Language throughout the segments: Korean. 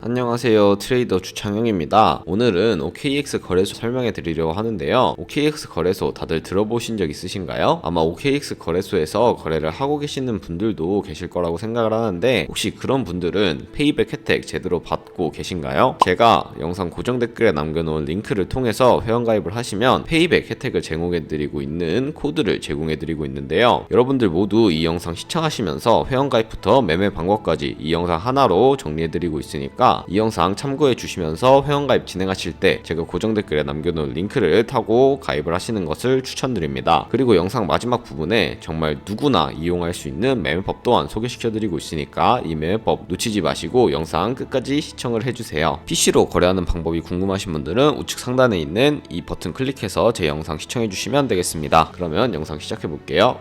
안녕하세요, 트레이더 주창영입니다. 오늘은 OKX 거래소 설명해 드리려고 하는데요. OKX 거래소 다들 들어보신 적 있으신가요? 아마 OKX 거래소에서 거래를 하고 계시는 분들도 계실 거라고 생각을 하는데, 혹시 그런 분들은 페이백 혜택 제대로 받고 계신가요? 제가 영상 고정 댓글에 남겨놓은 링크를 통해서 회원가입을 하시면 페이백 혜택을 제공해 드리고 있는 코드를 제공해 드리고 있는데요. 여러분들 모두 이 영상 시청하시면서 회원가입부터 매매 방법까지 이 영상 하나로 정리해 드리고 있으니까 이 영상 참고해 주시면서 회원가입 진행하실 때 제가 고정 댓글에 남겨놓은 링크를 타고 가입을 하시는 것을 추천드립니다. 그리고 영상 마지막 부분에 정말 누구나 이용할 수 있는 매매법 또한 소개시켜 드리고 있으니까 이 매매법 놓치지 마시고 영상 끝까지 시청을 해주세요. PC로 거래하는 방법이 궁금하신 분들은 우측 상단에 있는 이 버튼 클릭해서 제 영상 시청해 주시면 되겠습니다. 그러면 영상 시작해 볼게요.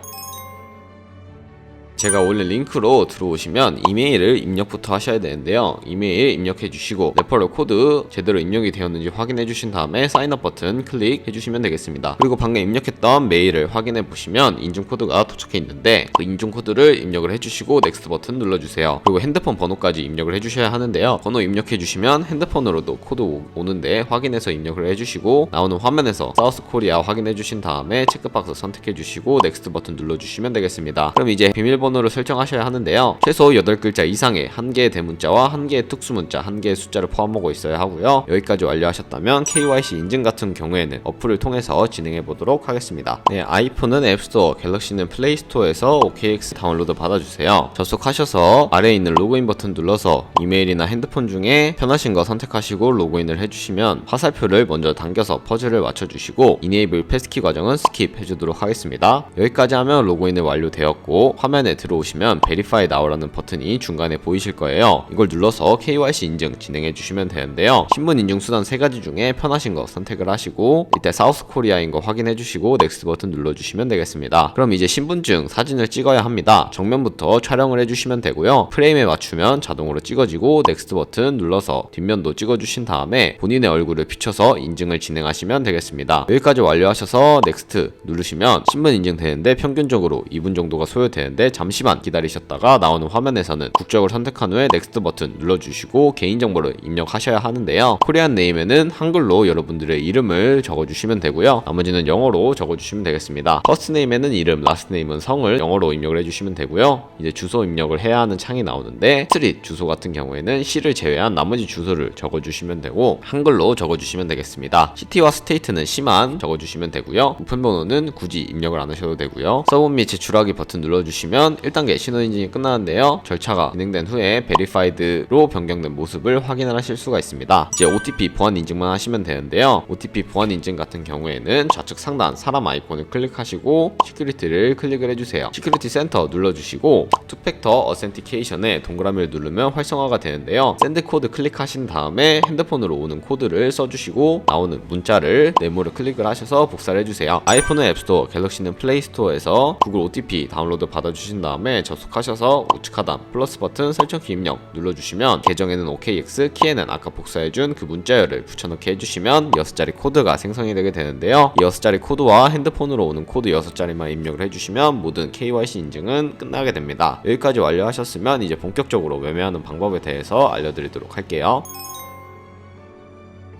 제가 올린 링크로 들어오시면 이메일을 입력부터 하셔야 되는데요. 이메일 입력해 주시고 레퍼럴 코드 제대로 입력이 되었는지 확인해 주신 다음에 사인업 버튼 클릭해 주시면 되겠습니다. 그리고 방금 입력했던 메일을 확인해 보시면 인증 코드가 도착해 있는데 그 인증 코드를 입력을 해 주시고 넥스트 버튼 눌러 주세요. 그리고 핸드폰 번호까지 입력을 해 주셔야 하는데요. 번호 입력해 주시면 핸드폰으로도 코드 오는데 확인해서 입력을 해 주시고 나오는 화면에서 사우스 코리아 확인해 주신 다음에 체크박스 선택해 주시고 넥스트 버튼 눌러 주시면 되겠습니다. 그럼 이제 비밀번호를 설정하셔야 하는데요. 최소 8글자 이상의 1개의 대문자와 1개의 특수문자, 1개의 숫자를 포함하고 있어야 하고요. 여기까지 완료하셨다면 KYC 인증 같은 경우에는 어플을 통해서 진행해 보도록 하겠습니다. 네, 아이폰은 앱스토어, 갤럭시는 플레이스토어에서 OKX 다운로드 받아주세요. 접속하셔서 아래에 있는 로그인 버튼 눌러서 이메일이나 핸드폰 중에 편하신 거 선택하시고 로그인을 해주시면 화살표를 먼저 당겨서 퍼즐을 맞춰주시고 이네이블 패스키 과정은 스킵 해주도록 하겠습니다. 여기까지 하면 로그인이 완료되었고 화면에 들어오시면 Verify Now라는 버튼이 중간에 보이실 거예요. 이걸 눌러서 KYC 인증 진행해 주시면 되는데요. 신분 인증 수단 3가지 중에 편하신 거 선택을 하시고 이때 사우스 코리아인 거 확인해 주시고 넥스트 버튼 눌러 주시면 되겠습니다. 그럼 이제 신분증 사진을 찍어야 합니다. 정면부터 촬영을 해 주시면 되고요. 프레임에 맞추면 자동으로 찍어지고 넥스트 버튼 눌러서 뒷면도 찍어 주신 다음에 본인의 얼굴을 비춰서 인증을 진행하시면 되겠습니다. 여기까지 완료하셔서 넥스트 누르시면 신분 인증 되는데 평균적으로 2분 정도가 소요되는데 잠시만 기다리셨다가 나오는 화면에서는 국적을 선택한 후에 넥스트 버튼 눌러주시고 개인정보를 입력하셔야 하는데요. 코리안 네임에는 한글로 여러분들의 이름을 적어주시면 되고요. 나머지는 영어로 적어주시면 되겠습니다. 퍼스트 네임에는 이름, 라스트 네임은 성을 영어로 입력을 해주시면 되고요. 이제 주소 입력을 해야 하는 창이 나오는데 스트릿 주소 같은 경우에는 시를 제외한 나머지 주소를 적어주시면 되고 한글로 적어주시면 되겠습니다. 시티와 스테이트는 시만 적어주시면 되고요. 우편번호는 굳이 입력을 안 하셔도 되고요. 서브 및 제출하기 버튼 눌러주시면 1단계 신원인증이 끝나는데요. 절차가 진행된 후에 베리파이드로 변경된 모습을 확인을 하실 수가 있습니다. 이제 OTP 보안 인증만 하시면 되는데요. OTP 보안 인증 같은 경우에는 좌측 상단 사람 아이콘을 클릭하시고 시큐리티를 클릭을 해주세요. 시큐리티 센터 눌러주시고 투팩터 어센티케이션에 동그라미를 누르면 활성화가 되는데요. 샌드 코드 클릭하신 다음에 핸드폰으로 오는 코드를 써주시고 나오는 문자를 네모를 클릭을 하셔서 복사를 해주세요. 아이폰은 앱스토어, 갤럭시는 플레이스토어에서 구글 OTP 다운로드 받아주신 다음에 접속하셔서 우측 하단 플러스 버튼 설정키 입력 눌러주시면 계정에는 OKX, 키에는 아까 복사해준 그 문자열을 붙여넣기 해주시면 6자리 코드가 생성이 되게 되는데요. 이 6자리 코드와 핸드폰으로 오는 코드 6자리만 입력을 해주시면 모든 KYC 인증은 끝나게 됩니다. 여기까지 완료하셨으면 이제 본격적으로 매매하는 방법에 대해서 알려드리도록 할게요.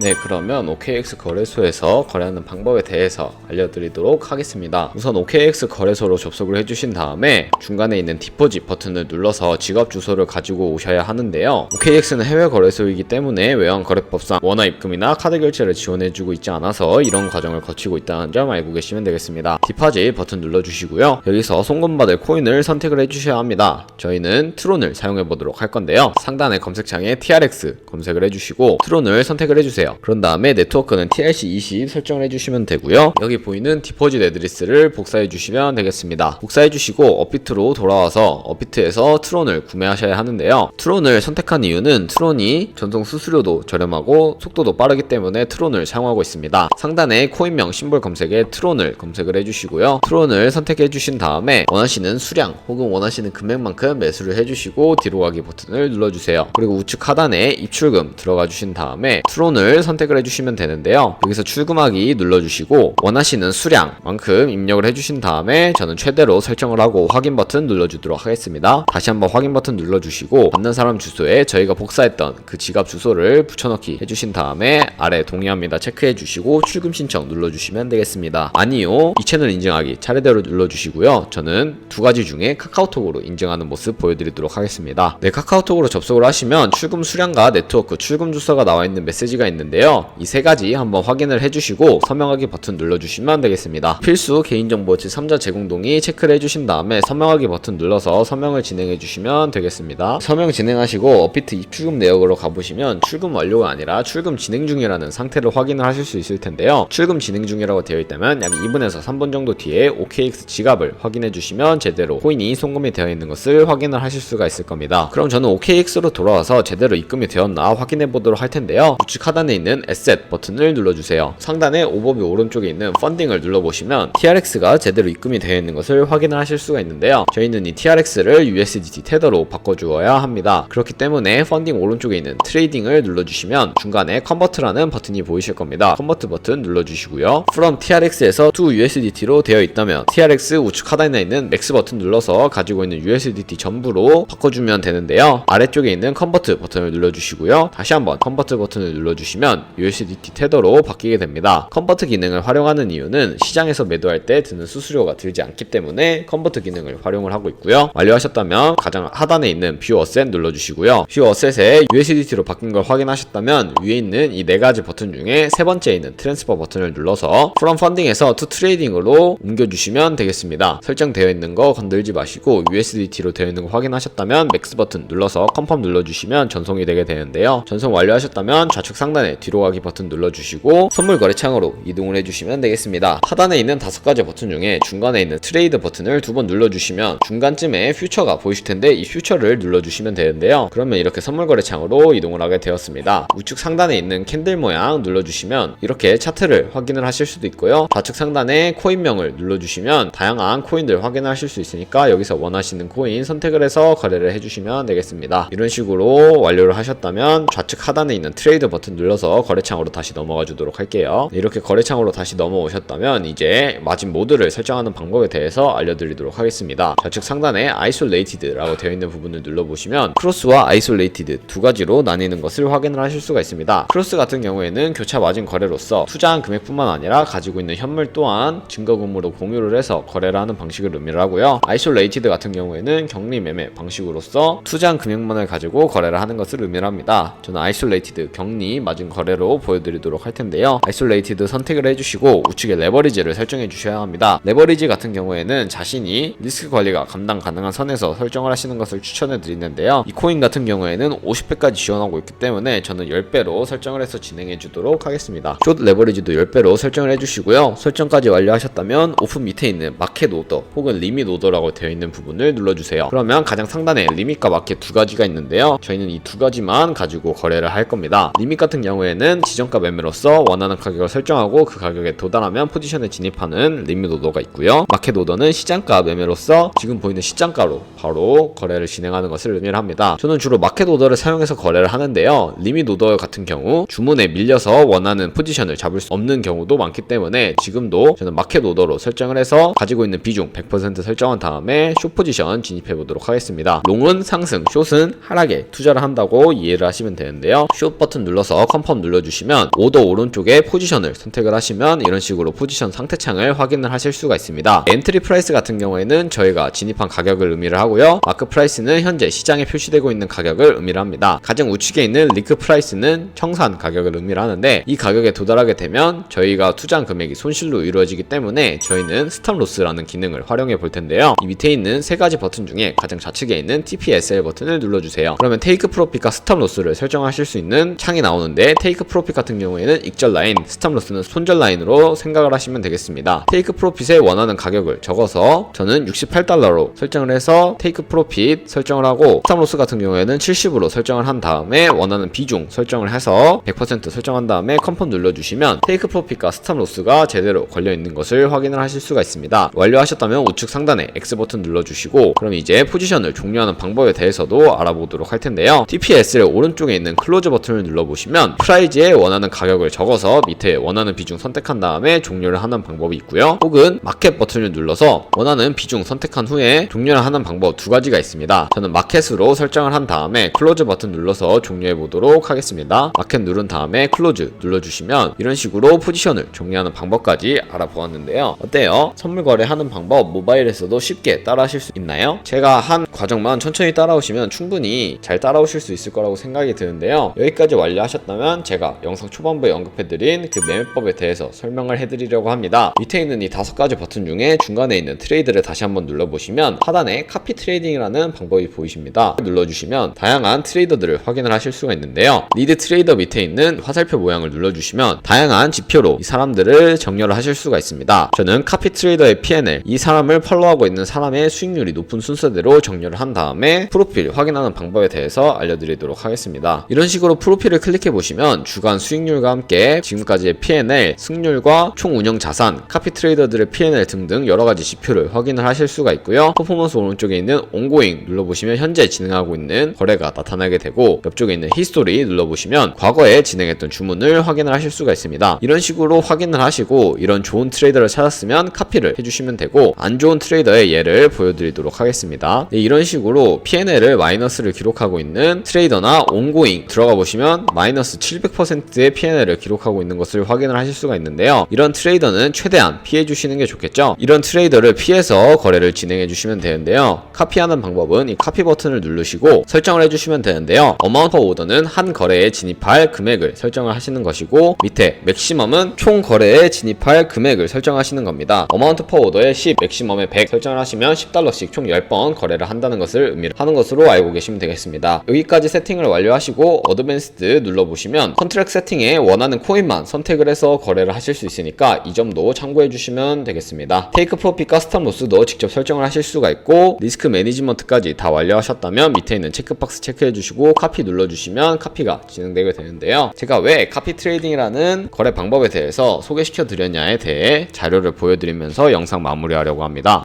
네, 그러면 OKX 거래소에서 거래하는 방법에 대해서 알려드리도록 하겠습니다. 우선 OKX 거래소로 접속을 해주신 다음에 중간에 있는 디포짓 버튼을 눌러서 지갑 주소를 가지고 오셔야 하는데요. OKX는 해외 거래소이기 때문에 외환거래법상 원화 입금이나 카드 결제를 지원해주고 있지 않아서 이런 과정을 거치고 있다는 점 알고 계시면 되겠습니다. 디파짓 버튼 눌러주시고요. 여기서 송금받을 코인을 선택을 해주셔야 합니다. 저희는 트론을 사용해보도록 할 건데요. 상단의 검색창에 TRX 검색을 해주시고 트론을 선택을 해주세요. 그런 다음에 네트워크는 TRC20 설정을 해주시면 되고요. 여기 보이는 디포짓 애드리스를 복사해 주시면 되겠습니다. 복사해 주시고 업비트로 돌아와서 업비트에서 트론을 구매하셔야 하는데요. 트론을 선택한 이유는 트론이 전송 수수료도 저렴하고 속도도 빠르기 때문에 트론을 사용하고 있습니다. 상단에 코인명 심볼 검색에 트론을 검색을 해주시고요. 트론을 선택해 주신 다음에 원하시는 수량 혹은 원하시는 금액만큼 매수를 해주시고 뒤로 가기 버튼을 눌러주세요. 그리고 우측 하단에 입출금 들어가 주신 다음에 트론을 버튼을 선택을 해주시면 되는데요. 여기서 출금하기 눌러주시고 원하시는 수량만큼 입력을 해주신 다음에 저는 최대로 설정을 하고 확인 버튼 눌러주도록 하겠습니다. 다시 한번 확인 버튼 눌러주시고 받는 사람 주소에 저희가 복사했던 그 지갑 주소를 붙여넣기 해주신 다음에 아래 동의합니다 체크해주시고 출금 신청 눌러주시면 되겠습니다. 아니요, 이 채널 인증하기 차례대로 눌러주시고요. 저는 두 가지 중에 카카오톡으로 인증하는 모습 보여드리도록 하겠습니다. 네, 카카오톡으로 접속을 하시면 출금 수량과 네트워크, 출금 주소가 나와있는 메시지가 있는데요. 이 세 가지 한번 확인을 해주시고 서명하기 버튼 눌러주시면 되겠습니다. 필수 개인정보 제3자 제공 동의 체크를 해주신 다음에 서명하기 버튼 눌러서 서명을 진행해주시면 되겠습니다. 서명 진행하시고 업비트 입출금 내역으로 가보시면 출금 완료가 아니라 출금 진행 중이라는 상태를 확인을 하실 수 있을 텐데요. 출금 진행 중이라고 되어 있다면 약 2분에서 3분 정도 뒤에 OKX 지갑을 확인해 주시면 제대로 코인이 송금이 되어 있는 것을 확인을 하실 수가 있을 겁니다. 그럼 저는 OKX로 돌아와서 제대로 입금이 되었나 확인해 보도록 할 텐데요. 우측 하단에 있는 Asset 버튼을 눌러주세요. 상단에 오버뷰 오른쪽에 있는 펀딩을 눌러보시면 TRX가 제대로 입금이 되어 있는 것을 확인을 하실 수가 있는데요. 저희는 이 TRX를 USDT 테더로 바꿔주어야 합니다. 그렇기 때문에 펀딩 오른쪽에 있는 트레이딩을 눌러주시면 중간에 컨버트라는 버튼이 보이실 겁니다. 컨버트 버튼 눌러주시고요. From TRX에서 to USDT로 되어 있다면 TRX 우측 하단에 있는 Max 버튼 눌러서 가지고 있는 USDT 전부로 바꿔주면 되는데요. 아래쪽에 있는 컨버트 버튼을 눌러주시고요. 다시 한번 컨버트 버튼을 눌러주시면 USDT 테더로 바뀌게 됩니다. 컨버트 기능을 활용하는 이유는 시장에서 매도할 때 드는 수수료가 들지 않기 때문에 컨버트 기능을 활용을 하고 있고요. 완료하셨다면 가장 하단에 있는 View Asset 눌러주시고요. View Asset에 USDT로 바뀐 걸 확인하셨다면 위에 있는 이 네 가지 버튼 중에 세 번째에 있는 트랜스퍼 버튼을 눌러서 From Funding에서 to Trading으로 옮겨주시면 되겠습니다. 설정되어 있는 거 건들지 마시고 USDT로 되어 있는 거 확인하셨다면 Max 버튼 눌러서 Confirm 눌러주시면 전송이 되게 되는데요. 전송 완료하셨다면 좌측 상단에 뒤로 가기 버튼 눌러주시고 선물 거래 창으로 이동을 해주시면 되겠습니다. 하단에 있는 5가지 버튼 중에 중간에 있는 트레이드 버튼을 2번 눌러주시면 중간쯤에 퓨처가 보이실 텐데 이 퓨처를 눌러주시면 되는데요. 그러면 이렇게 선물 거래 창으로 이동을 하게 되었습니다. 우측 상단에 있는 캔들 모양 눌러주시면 이렇게 차트를 확인을 하실 수도 있고요. 좌측 상단에 코인명을 눌러주시면 다양한 코인들 확인하실 수 있으니까 여기서 원하시는 코인 선택을 해서 거래를 해주시면 되겠습니다. 이런 식으로 완료를 하셨다면 좌측 하단에 있는 트레이드 버튼 눌러서 거래창으로 다시 넘어가 주도록 할게요. 이렇게 거래창으로 다시 넘어오셨다면 이제 마진 모드를 설정하는 방법에 대해서 알려드리도록 하겠습니다. 좌측 상단에 Isolated라고 되어 있는 부분을 눌러보시면 크로스와 Isolated 두 가지로 나뉘는 것을 확인을 하실 수가 있습니다. 크로스 같은 경우에는 교차 마진 거래로서 투자한 금액뿐만 아니라 가지고 있는 현물 또한 증거금으로 공유를 해서 거래를 하는 방식을 의미를 하고요. Isolated 같은 경우에는 격리 매매 방식으로서 투자한 금액만을 가지고 거래를 하는 것을 의미를 합니다. 저는 Isolated 격리 마진 거래로 보여드리도록 할 텐데요. Isolated 선택을 해주시고 우측에 레버리지를 설정해 주셔야 합니다. 레버리지 같은 경우에는 자신이 리스크 관리가 감당 가능한 선에서 설정을 하시는 것을 추천해 드리는데요. 이 코인 같은 경우에는 50배까지 지원하고 있기 때문에 저는 10배로 설정을 해서 진행해 주도록 하겠습니다. 숏 레버리지도 10배로 설정을 해주시고요. 설정까지 완료하셨다면 오픈 밑에 있는 마켓 오더 혹은 리밋 오더라고 되어 있는 부분을 눌러주세요. 그러면 가장 상단에 리밋과 마켓 두 가지가 있는데요. 저희는 이 두 가지만 가지고 거래를 할 겁니다. 리밋 같은 경우에는 지정가 매매로서 원하는 가격을 설정하고 그 가격에 도달하면 포지션에 진입하는 리밋 오더가 있고요. 마켓 오더는 시장가 매매로서 지금 보이는 시장가로 바로 거래를 진행하는 것을 의미를 합니다. 저는 주로 마켓 오더를 사용해서 거래를 하는데요. 리밋 오더 같은 경우 주문에 밀려서 원하는 포지션을 잡을 수 없는 경우도 많기 때문에 지금도 저는 마켓 오더로 설정을 해서 가지고 있는 비중 100% 설정한 다음에 숏 포지션 진입해 보도록 하겠습니다. 롱은 상승, 숏은 하락에 투자를 한다고 이해를 하시면 되는데요. 숏 버튼 눌러서 컨펌 눌러주시면 오더 오른쪽에 포지션을 선택을 하시면 이런 식으로 포지션 상태창을 확인을 하실 수가 있습니다. 엔트리 프라이스 같은 경우에는 저희가 진입한 가격을 의미를 하고요. 마크 프라이스는 현재 시장에 표시되고 있는 가격을 의미를 합니다. 가장 우측에 있는 리크 프라이스는 청산 가격을 의미를 하는데 이 가격에 도달하게 되면 저희가 투자한 금액이 손실로 이루어지기 때문에 저희는 스탑 로스라는 기능을 활용해 볼 텐데요. 이 밑에 있는 세 가지 버튼 중에 가장 좌측에 있는 TPSL 버튼을 눌러주세요. 그러면 테이크 프로핏과 스탑 로스를 설정하실 수 있는 창이 나오는데 테이크 프로핏 같은 경우에는 익절 라인, 스탑 로스는 손절 라인으로 생각을 하시면 되겠습니다. 테이크 프로핏에 원하는 가격을 적어서 저는 68달러로 설정을 해서 테이크 프로핏 설정을 하고 스탑 로스 같은 경우에는 70으로 설정을 한 다음에 원하는 비중 설정을 해서 100% 설정한 다음에 컨펌 눌러주시면 테이크 프로핏과 스탑 로스가 제대로 걸려 있는 것을 확인을 하실 수가 있습니다. 완료하셨다면 우측 상단에 X 버튼 눌러주시고 그럼 이제 포지션을 종료하는 방법에 대해서도 알아보도록 할 텐데요. TPS를 오른쪽에 있는 클로즈 버튼을 눌러보시면 프라이즈에 원하는 가격을 적어서 밑에 원하는 비중 선택한 다음에 종료를 하는 방법이 있고요. 혹은 마켓 버튼을 눌러서 원하는 비중 선택한 후에 종료를 하는 방법 두 가지가 있습니다. 저는 마켓으로 설정을 한 다음에 클로즈 버튼 눌러서 종료해 보도록 하겠습니다. 마켓 누른 다음에 클로즈 눌러주시면 이런 식으로 포지션을 정리하는 방법까지 알아보았는데요. 어때요? 선물 거래하는 방법 모바일에서도 쉽게 따라 하실 수 있나요? 제가 한 과정만 천천히 따라오시면 충분히 잘 따라오실 수 있을 거라고 생각이 드는데요. 여기까지 완료하셨다면 제가 영상 초반부에 언급해드린 그 매매법에 대해서 설명을 해드리려고 합니다. 밑에 있는 이 5가지 버튼 중에 중간에 있는 트레이드를 다시 한번 눌러보시면 하단에 카피 트레이딩이라는 방법이 보이십니다. 눌러주시면 다양한 트레이더들을 확인을 하실 수가 있는데요. 리드 트레이더 밑에 있는 화살표 모양을 눌러주시면 다양한 지표로 이 사람들을 정렬을 하실 수가 있습니다. 저는 카피 트레이더의 P&L, 이 사람을 팔로우하고 있는 사람의 수익률이 높은 순서대로 정렬을 한 다음에 프로필 확인하는 방법에 대해서 알려드리도록 하겠습니다. 이런 식으로 프로필을 클릭해 보시면 주간 수익률과 함께 지금까지의 P&L, 승률과 총 운영 자산, 카피 트레이더들의 P&L 등등 여러가지 지표를 확인을 하실 수가 있고요. 퍼포먼스 오른쪽에 있는 온고잉 눌러보시면 현재 진행하고 있는 거래가 나타나게 되고, 옆쪽에 있는 히스토리 눌러보시면 과거에 진행했던 주문을 확인을 하실 수가 있습니다. 이런 식으로 확인을 하시고 이런 좋은 트레이더를 찾았으면 카피를 해주시면 되고, 안 좋은 트레이더의 예를 보여드리도록 하겠습니다. 네, 이런 식으로 P&L을 마이너스를 기록하고 있는 트레이더나 온고잉 들어가 보시면 마이너스 700%의 P&L을 기록하고 있는 것을 확인을 하실 수가 있는데요. 이런 트레이더는 최대한 피해 주시는 게 좋겠죠. 이런 트레이더를 피해서 거래를 진행해 주시면 되는데요. 카피하는 방법은 이 카피 버튼을 누르시고 설정을 해주시면 되는데요. 어마운트 퍼 오더는 한 거래에 진입할 금액을 설정을 하시는 것이고, 밑에 맥시멈은 총 거래에 진입할 금액을 설정하시는 겁니다. 어마운트 퍼 오더에 10, 맥시멈에 100 설정을 하시면 $10씩 총 10번 거래를 한다는 것을 의미하는 것으로 알고 계시면 되겠습니다. 여기까지 세팅을 완료하시고 어드밴스드 눌러보시면 컨트랙트 세팅에 원하는 코인만 선택을 해서 거래를 하실 수 있으니까 이 점도 참고해 주시면 되겠습니다. 테이크 프로핏과 스탑 로스도 직접 설정을 하실 수가 있고, 리스크 매니지먼트까지 다 완료하셨다면 밑에 있는 체크박스 체크해 주시고 카피 눌러주시면 카피가 진행되게 되는데요. 제가 왜 카피 트레이딩이라는 거래 방법에 대해서 소개시켜 드렸냐에 대해 자료를 보여드리면서 영상 마무리하려고 합니다.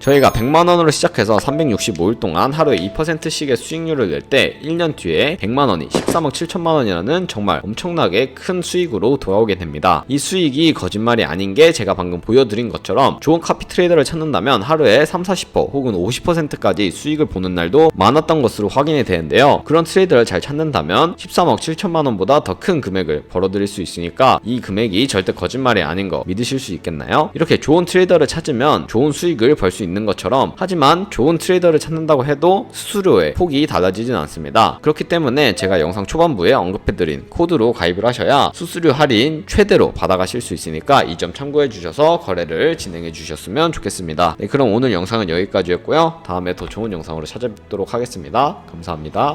저희가 100만원으로 시작해서 365일 동안 하루에 2%씩의 수익률을 낼 때 1년 뒤에 100만원이 13억 7천만원이라는 정말 엄청나게 큰 수익으로 돌아오게 됩니다. 이 수익이 거짓말이 아닌 게 제가 방금 보여드린 것처럼 좋은 카피 트레이더를 찾는다면 하루에 30-40% 혹은 50%까지 수익을 보는 날도 많았던 것으로 확인이 되는데요. 그런 트레이더를 잘 찾는다면 13억 7천만원보다 더 큰 금액을 벌어들일 수 있으니까 이 금액이 절대 거짓말이 아닌 거 믿으실 수 있겠나요? 이렇게 좋은 트레이더를 찾으면 좋은 수익을 벌 수 있는 것처럼, 하지만 좋은 트레이더를 찾는다고 해도 수수료의 폭이 달라지진 않습니다. 그렇기 때문에 제가 영상 초반부에 언급해드린 코드로 가입을 하셔야 수수료 할인 최대로 받아가실 수 있으니까 이 점 참고해 주셔서 거래를 진행해 주셨으면 좋겠습니다. 네, 그럼 오늘 영상은 여기까지였고요. 다음에 더 좋은 영상으로 찾아뵙도록 하겠습니다. 감사합니다.